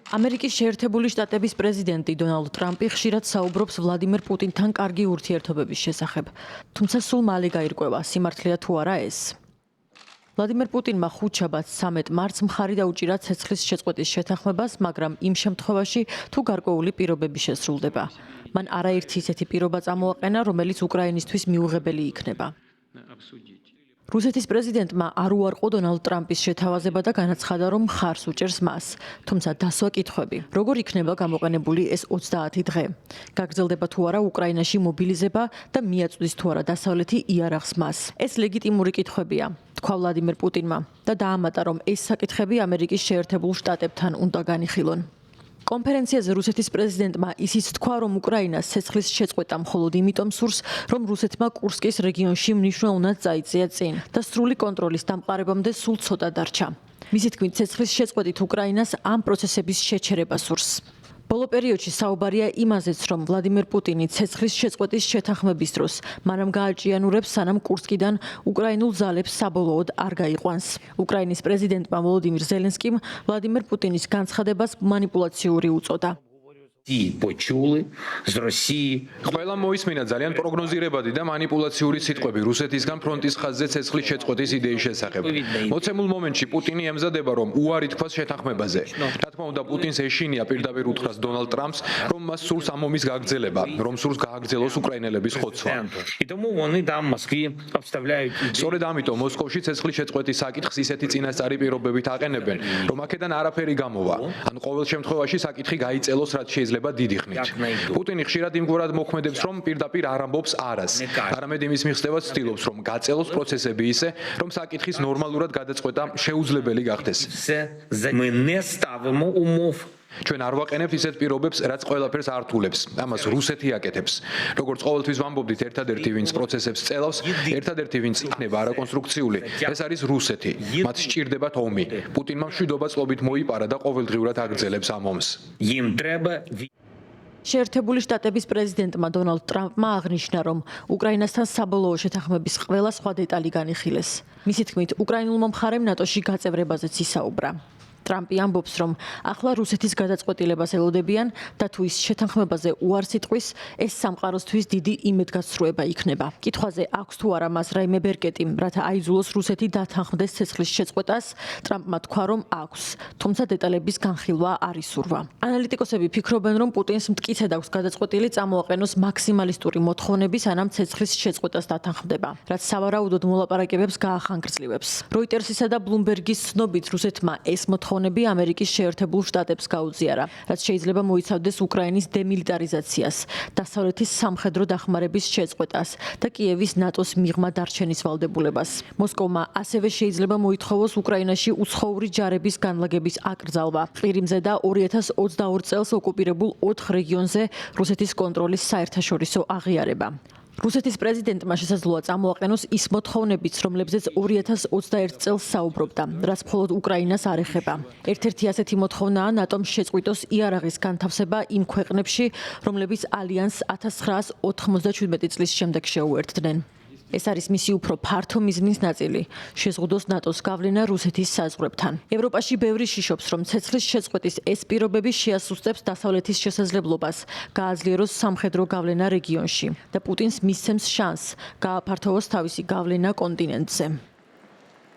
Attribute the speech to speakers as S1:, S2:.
S1: ამერიკის შეერთებული შტატების პრეზიდენტი დონალდ ტრამპი ხშირად საუბრობს ვლადიმერ პუტინთან კარგი ურთიერთობების შესახებ. თუმცა სულ მალე გაირკვევა, სიმართლეა თუ არა ეს. ვლადიმერ პუტინმა ხუთშაბათს 13 მარტს მხარი დაუჭირა ცეცხლის შეწყვეტის შეთანხმებას, მაგრამ იმ შემთხვევაში, თუ გარკვეული პირობები შესრულდება. მან არაერთი ისეთი პირობა წამოაყენა, რომელიც უკრაინისთვის მიუღებელი იქნება. რუსეთის პრეზიდენტმა არ უარყო დონალდ ტრამპის შეთავაზება და განაცხადა, რომ მხარს უჭერს მას. თუმცა დასვა კითხვები. როგორ იქნება გამოყენებული ეს 30 დღე? გაგრძელდება თუ არა უკრაინაში მობილიზება და მიაწვდის თუ არა დასავლეთი იარაღს მას? ეს ლეგიტიმური კითხვებია, თქვა ვლადიმერ პუტინმა და დაამატა, რომ ეს საკითხები ამერიკის შეერთებულ შტატებთან უნდა განიხილონ. კონფერენციაზე რუსეთის პრეზიდენტმა ისიც თქვა, რომ უკრაინას ცეცხლის შეწყვეტა მხოლოდ იმიტომ სურს, რომ რუსეთმა კურსკის რეგიონში მნიშვნელოვნად წაიწია წინ და სრული კონტროლის დამყარებამდე სულ ცოტა დარჩა. მისი თქმით, ცეცხლის შეწყვეტით უკრაინას ამ პროცესების შეჩერება სურს. ბოლო პერიოდში საუბარია იმაზეც, რომ ვლადიმერ პუტინი ცეცხლის შეწყვეტის შეთანხმების დროს მანამ გააჭიანურებს, სანამ კურსკიდან უკრაინულ ძალებს საბოლოოდ არ გაიყვანს. უკრაინის პრეზიდენტმა ვოლოდიმირ ზელენსკიმ ვლადიმერ პუტინის განცხადებას манипуляციური უწოდა.
S2: ყველა მოისმინა ძალიან პროგნოზირებადი და манипуляციური სიტყვები რუსეთისგან ფრონტის ხაზზე ცეცხლის შეწყვეტის იდეის შესახებ. მოცემულ მომენტში პუტინი ემზადება, რომ უარი თქვას შეთანხმებაზე. რა თქმა უნდა, პუტინს ეშინია პირდაპირ უთხრას დონალდ ტრამპს, რომ მას სურს ამ ომის გაგრძელება, რომ სურს გააგრძელოს უკრაინელების ხოცვა. სწორედ ამიტომ მოსკოვში ცეცხლის შეწყვეტის საკითხს ისეთი წინასწარი პირობებით აყენებენ, რომ აქედან არაფერი გამოვა. ან ყოველ შემთხვევაში საკითხი გაიწელოს, რაც შეიძლება დიდი ხნით. პუტინი ხშირად იმგვარად მოქმედებს, რომ პირდაპირ არ ამბობს არას. არამედ იმის მიღწევას ცდილობს, რომ გაწელოს პროცესები ისე, რომ საკითხის ნორმალურად გადაწყვეტა შეუძლებელი გახდეს. ჩვენ არ ვაყენებთ ისეთ პირობებს, რაც ყველაფერს ართულებს. ამას რუსეთი აკეთებს. როგორც ყოველთვის ვამბობდით, ერთადერთი ვინც პროცესებს წელავს, ერთადერთი ვინც იქნება არაკონსტრუქციული, ეს არის რუსეთი. მათ სჭირდებათ ომი. პუტინმა მშვიდობა წლობით მოიპარა და ყოველდღიურად აგრძელებს ამ ომს.
S1: შეერთებული შტატების პრეზიდენტმა დონალდ ტრამპმა აღნიშნა, რომ უკრაინასთან საბოლოო შეთანხმების ყველა სხვა დეტალი განიხილეს. მისი თქმით, უკრაინულმა მხარემ ნატოში გაწევრებაზეც ისაუბრა. ტრამპი ამბობს, რომ ახლა რუსეთის გადაწყვეტილებას ელოდებიან და თუ ის შეთანხმებაზე უარს იტყვის, ეს სამყაროსთვის დიდი იმედგაცრუება იქნება. კითხვაზე აქვს თუ არა მას რაიმე ბერკეტი, რათა აიძულოს რუსეთი დათანხმდეს ცეცხლის შეწყვეტას, ტრამპმა თქვა, რომ აქვს, თუმცა დეტალების განხილვა არ ისურვა. ანალიტიკოსები ფიქრობენ, რომ პუტინს მტკიცედ აქვს გადაწყვეტილი წამოაყენოს მაქსიმალისტური მოთხოვნები, სანამ ცეცხლის შეწყვეტას დათანხმდება, რაც სავარაუდოდ მოლაპარაკებებს გაახანგრძლივებს. როიტერსისა და ბლუმბერგის ცნობით, რუსეთმა ეს მოთხოვნები ამერიკის შეერთებულ შტატებს გაუზიარა, რაც შეიძლება მოიცავდეს უკრაინის დემილიტარიზაციას, დასავლეთის სამხედრო დახმარების შეწყვეტას და კიევის ნატოს მიღმა დარჩენის ვალდებულებას. მოსკოვმა ასევე შეიძლება მოითხოვოს უკრაინაში უცხოური ჯარების განლაგების აკრძალვა. ყირიმზე და 2022 წელს ოკუპირებულ 4 რეგიონზე რუსეთის კონტროლის საერთაშორისო აღიარება. რუსეთის პრეზიდენტმა შესაძლოა წამოაყენოს ის მოთხოვნებიც, რომლებზეც 2021 წელს საუბრობდა, რაც მხოლოდ უკრაინას არ ეხება. ერთ-ერთი ასეთი მოთხოვნაა ნატომ შეწყვიტოს იარაღის განთავსება იმ ქვეყნებში, რომლებიც ალიანსს 1997 წლის შემდეგ შეუერთდნენ. ეს არის მისი უფრო ფართო მიზნის ნაწილი, შეზღუდოს ნატოს გავლენა რუსეთის საზღვრებთან. ევროპაში ბევრი შიშობს, რომ ცეცხლის შეწყვეტის ეს პირობები შეასუსტებს დასავლეთის შესაძლებლობას, გააძლიეროს სამხედრო გავლენა რეგიონში და პუტინს მისცემს შანსს გააფართოვოს თავისი გავლენა კონტინენტზე.